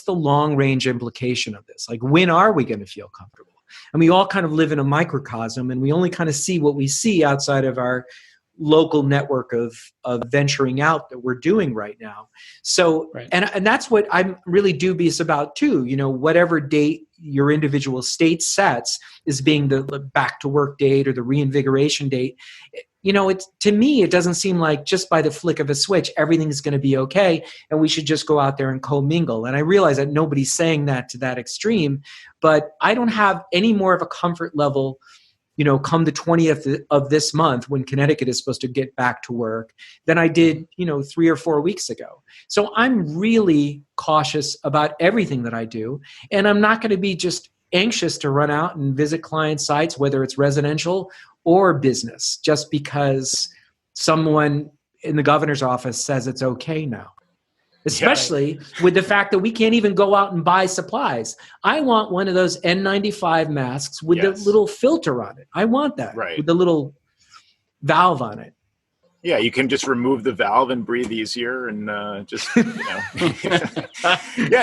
the long range implication of this? Like, when are we going to feel comfortable? And we all kind of live in a microcosm, and we only kind of see what we see outside of our local network of venturing out that we're doing right now. So, right. And that's what I'm really dubious about too. Whatever date your individual state sets is being the back to work date or the reinvigoration date. To me, it doesn't seem like just by the flick of a switch, everything's going to be okay. And we should just go out there and commingle. And I realize that nobody's saying that to that extreme, but I don't have any more of a comfort level come the 20th of this month when Connecticut is supposed to get back to work than I did, 3 or 4 weeks ago. So I'm really cautious about everything that I do. And I'm not going to be just anxious to run out and visit client sites, whether it's residential or business, just because someone in the governor's office says it's okay now. Especially with the fact that we can't even go out and buy supplies. I want one of those N95 masks with the little filter on it. I want that with the little valve on it. Yeah, you can just remove the valve and breathe easier and just, Yeah,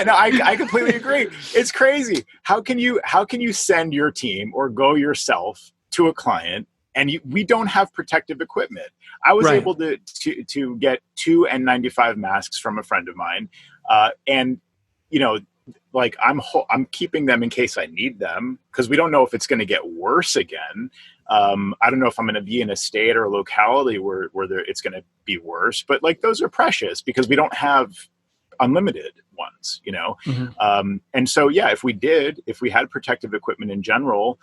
no, I completely agree. It's crazy. How can you send your team or go yourself to a client and we don't have protective equipment? I was able to get 2 N95 masks from a friend of mine. And, I'm keeping them in case I need them because we don't know if it's going to get worse again. I don't know if I'm going to be in a state or a locality where it's going to be worse, but those are precious because we don't have unlimited ones, Mm-hmm. And so, if we had protective equipment in general,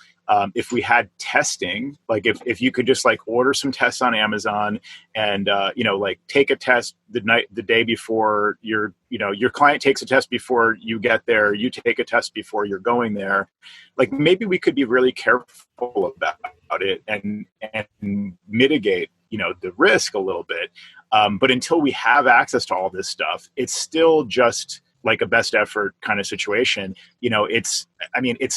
if we had testing, if you could just order some tests on Amazon and, take a test the day before your client takes a test before you get there, you take a test before you're going there, maybe we could be really careful about it and mitigate, the risk a little bit. But until we have access to all this stuff, it's still just a best effort kind of situation. It's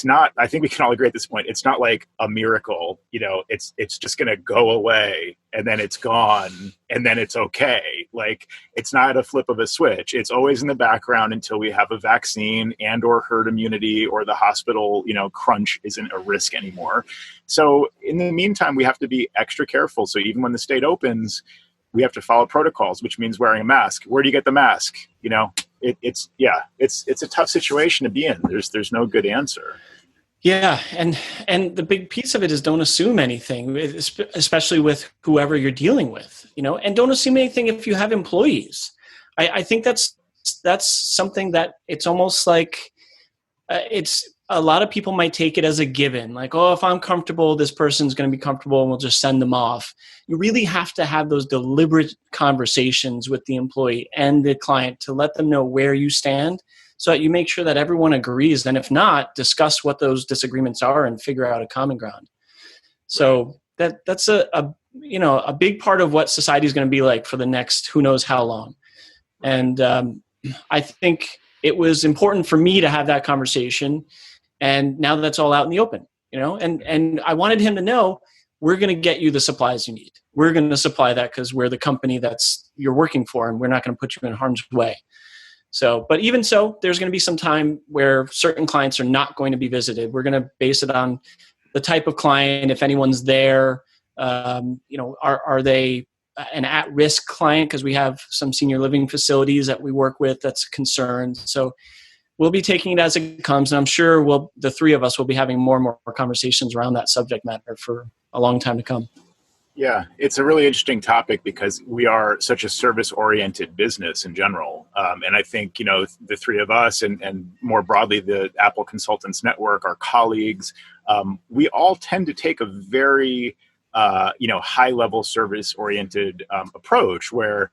not, I think we can all agree at this point, it's not like a miracle, it's just going to go away and then it's gone and then it's okay. It's not a flip of a switch. It's always in the background until we have a vaccine and or herd immunity or the hospital, crunch isn't a risk anymore. So in the meantime, we have to be extra careful. So even when the state opens, we have to follow protocols, which means wearing a mask. Where do you get the mask? It's a tough situation to be in. There's no good answer. Yeah. And the big piece of it is don't assume anything, especially with whoever you're dealing with, and don't assume anything if you have employees. I think that's something that it's almost like it's a lot of people might take it as a given, if I'm comfortable, this person's going to be comfortable and we'll just send them off. You really have to have those deliberate conversations with the employee and the client to let them know where you stand so that you make sure that everyone agrees. And if not, discuss what those disagreements are and figure out a common ground. So that's a a big part of what society is going to be like for the next who knows how long. And I think it was important for me to have that conversation. And now that's all out in the open, and I wanted him to know, we're going to get you the supplies you need. We're going to supply that because we're the company that's you're working for, and we're not going to put you in harm's way. So, but even so, there's going to be some time where certain clients are not going to be visited. We're going to base it on the type of client. If anyone's there, are they an at-risk client? Because we have some senior living facilities that we work with that's a concern. So we'll be taking it as it comes. And I'm sure the three of us will be having more and more conversations around that subject matter for a long time to come. Yeah, it's a really interesting topic because we are such a service-oriented business in general. And I think, the three of us and more broadly, the Apple Consultants Network, our colleagues, we all tend to take a very, high-level service-oriented approach where,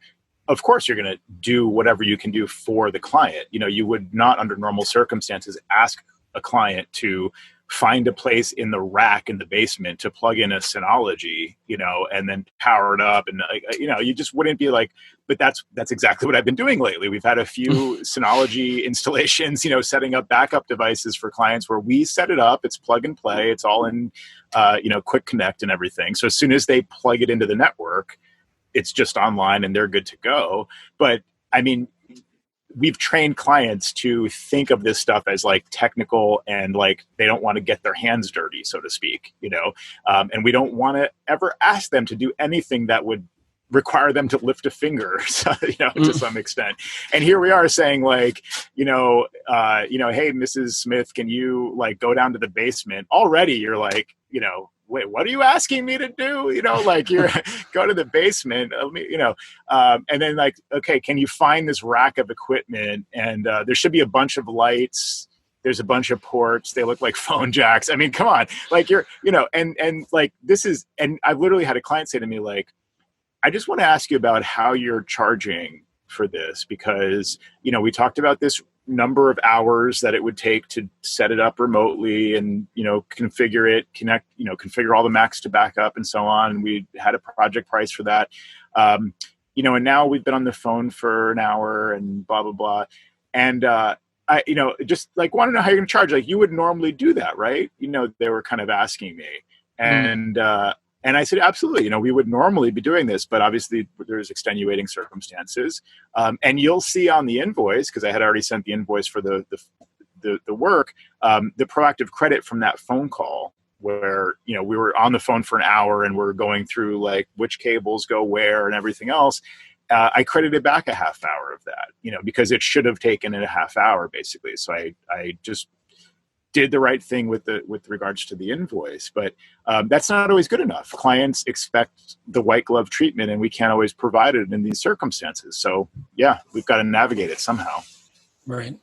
of course, you're going to do whatever you can do for the client. You would not, under normal circumstances, ask a client to find a place in the rack in the basement to plug in a Synology, and then power it up. And, you just wouldn't be like, but that's exactly what I've been doing lately. We've had a few Synology installations, setting up backup devices for clients where we set it up, it's plug and play, it's all in, quick connect and everything. So as soon as they plug it into the network, it's just online and they're good to go. But I mean, we've trained clients to think of this stuff as like technical and like they don't want to get their hands dirty, so to speak, and we don't want to ever ask them to do anything that would require them to lift a finger, to some extent. And here we are saying like, hey, Mrs. Smith, can you like go down to the basement? Already you're like, wait, what are you asking me to do? You're go to the basement, and then like, okay, can you find this rack of equipment? And there should be a bunch of lights. There's a bunch of ports. They look like phone jacks. I mean, come on, like and like this is, and I've literally had a client say to me, like, I just want to ask you about how you're charging for this because, we talked about this number of hours that it would take to set it up remotely and, configure it, connect, configure all the Macs to backup and so on. And we had a project price for that. And now we've been on the phone for an hour and blah, blah, blah. And, I, just like want to know how you're going to charge. Like you would normally do that, right? They were kind of asking me and I said, absolutely. We would normally be doing this, but obviously there's extenuating circumstances. And you'll see on the invoice, because I had already sent the invoice for the work, the proactive credit from that phone call where, we were on the phone for an hour and we're going through like which cables go where and everything else. I credited back a half hour of that, because it should have taken a half hour basically. So I just did the right thing with regards to the invoice, but that's not always good enough. Clients expect the white glove treatment and we can't always provide it in these circumstances. So yeah, we've got to navigate it somehow. Right.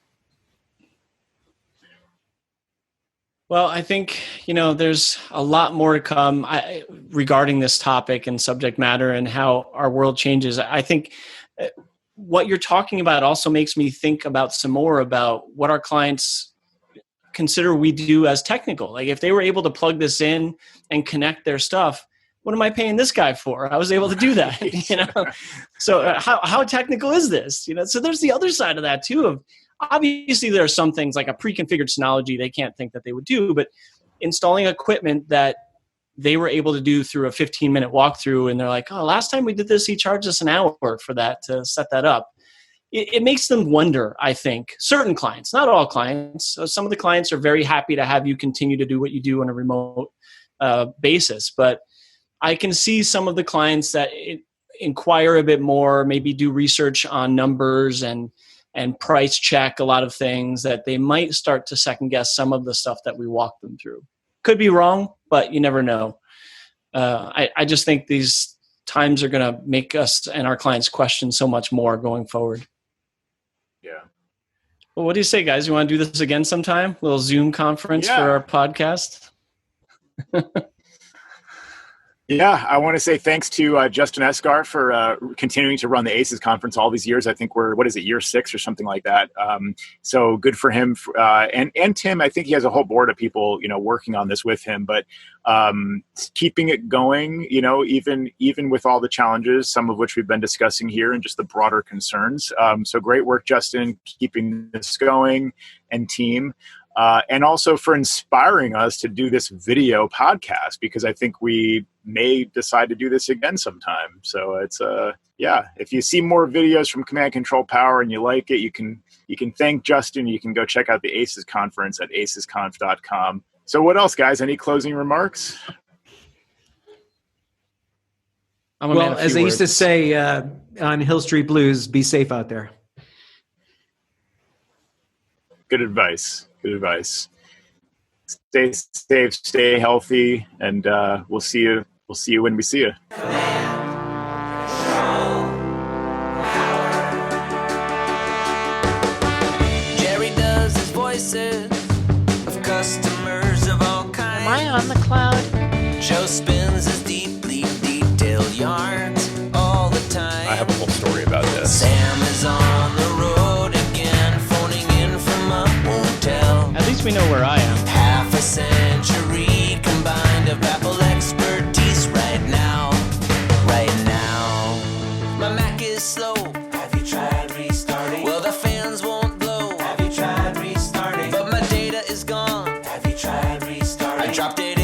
Well, I think, there's a lot more to come regarding this topic and subject matter and how our world changes. I think what you're talking about also makes me think about some more about what our clients consider we do as technical. Like if they were able to plug this in and connect their stuff, what am I paying this guy for? I was able to do that, So how technical is this? So there's the other side of that too. Of obviously there are some things like a pre-configured Synology they can't think that they would do, but installing equipment that they were able to do through a 15-minute walkthrough, and they're like, oh, last time we did this, he charged us an hour for that to set that up. It makes them wonder, I think. Certain clients, not all clients. So some of the clients are very happy to have you continue to do what you do on a remote basis. But I can see some of the clients that inquire a bit more, maybe do research on numbers and price check a lot of things, that they might start to second guess some of the stuff that we walk them through. Could be wrong, but you never know. I just think these times are going to make us and our clients question so much more going forward. Yeah. Well, what do you say, guys? You want to do this again sometime? A little Zoom conference for our podcast? Yeah, I want to say thanks to Justin Esgar for continuing to run the ACES conference all these years. I think we're, year 6 or something like that. So good for him. And Tim, I think he has a whole board of people, working on this with him, but keeping it going, even with all the challenges, some of which we've been discussing here and just the broader concerns. So great work, Justin, keeping this going, and team. And also for inspiring us to do this video podcast, because I think we may decide to do this again sometime. So it's if you see more videos from Command Control Power and you like it, you can thank Justin. You can go check out the ACES conference at acesconf.com. So what else, guys? Any closing remarks? Well, as I used to say on Hill Street Blues, be safe out there. Good advice. Good advice. Stay safe, stay healthy, and we'll see you. We'll see you when we see you. Jerry does his voices of customers of all kinds. Am I on the cloud? Joe spins his deeply detailed yarns all the time. I have a whole story about this. Sam is on the road again, phoning in from a hotel. At least we know where I am. Half a century combined of Apple expertise right now. Right now. My Mac is slow. Have you tried restarting? Well, the fans won't blow. Have you tried restarting? But my data is gone. Have you tried restarting? I dropped it